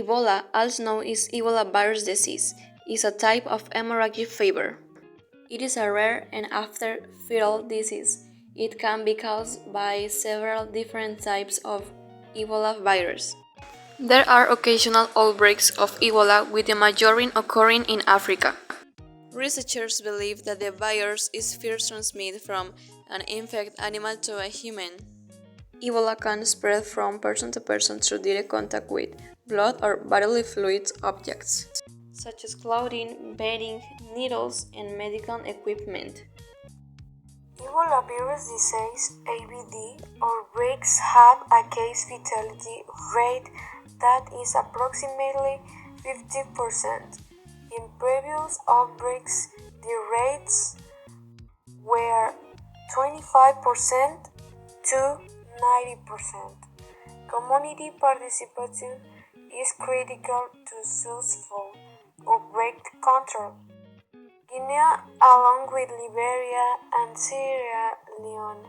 Ebola, also known as Ebola virus disease, is a type of hemorrhagic fever. It is a rare and often fatal disease. It can be caused by several different types of Ebola virus. There are occasional outbreaks of Ebola, with the majority occurring in Africa. Researchers believe that the virus is first transmitted from an infected animal to a human. Ebola can spread from person to person through direct contact with blood or bodily fluids objects, such as clothing, bedding, needles, and medical equipment. Ebola virus disease (AVD) outbreaks have a case fatality rate that is approximately 50%. In previous outbreaks, the rates were 25% to 90%. Community participation is critical to successful outbreak control. Guinea, along with Liberia and Sierra Leone,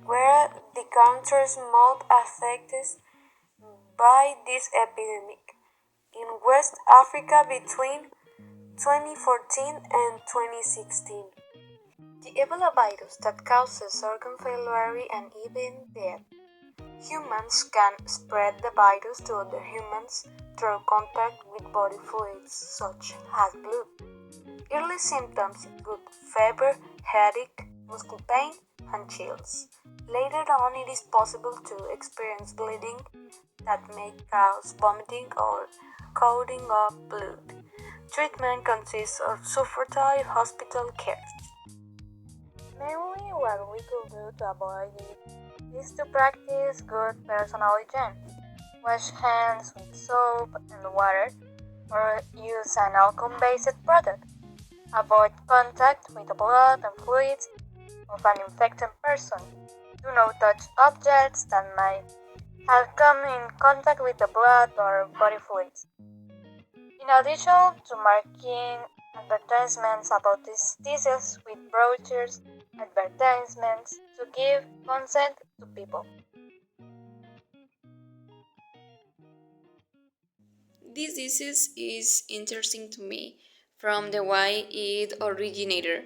were the countries most affected by this epidemic. In West Africa between 2014 and 2016. The Ebola virus that causes organ failure and even death. Humans can spread the virus to other humans through contact with body fluids such as blood. Early symptoms include fever, headache, muscle pain, and chills. Later on, it is possible to experience bleeding that may cause vomiting or coughing up blood. Treatment consists of supportive hospital care. Mainly, what we could do to avoid it is to practice good personal hygiene. Wash hands with soap and water or use an alcohol-based product. Avoid contact with the blood and fluids of an infected person. Do not touch objects that might have come in contact with the blood or body fluids. In addition to marking advertisements about these diseases with brochures, advertisements to give consent to people. This disease is interesting to me from the why it originated,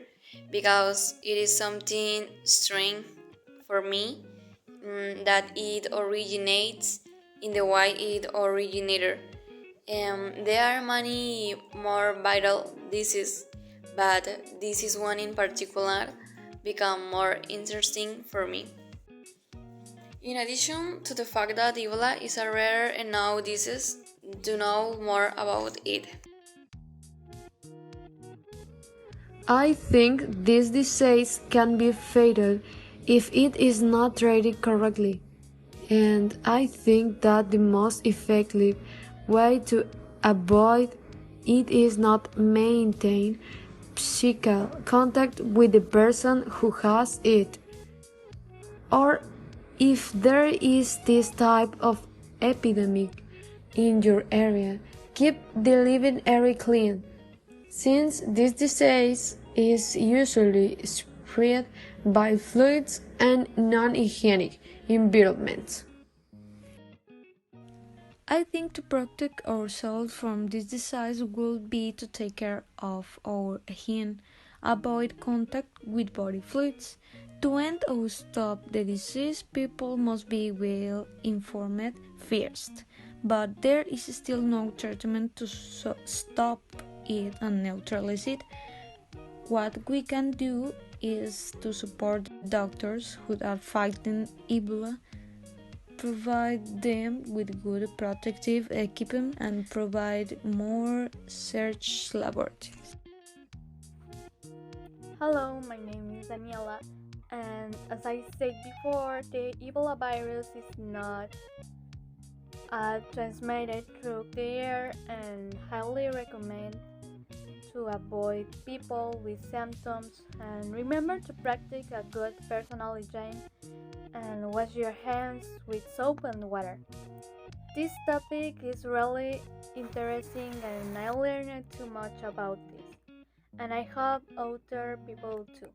because it is something strange for me, that it originates in the why it originated. There are many more viral diseases, but this is one in particular become more interesting for me. In addition to the fact that Ebola is a rare and known disease, to know more about it. I think this disease can be fatal if it is not treated correctly, and I think that the most effective way to avoid it is not maintain physical contact with the person who has it, or if there is this type of epidemic in your area, keep the living area clean, since this disease is usually spread by fluids and non-hygienic environments. I think to protect ourselves from this disease will be to take care of our hygiene, avoid contact with body fluids. To end or stop the disease, people must be well informed first, but there is still no treatment to stop it and neutralize it. What we can do is to support doctors who are fighting Ebola, provide them with good protective equipment, and provide more research laboratories. Hello, my name is Daniela, and as I said before, the Ebola virus is not transmitted through the air, and highly recommend to avoid people with symptoms, and remember to practice a good personal hygiene and wash your hands with soap and water. This topic is really interesting and I learned too much about this, and I hope other people too.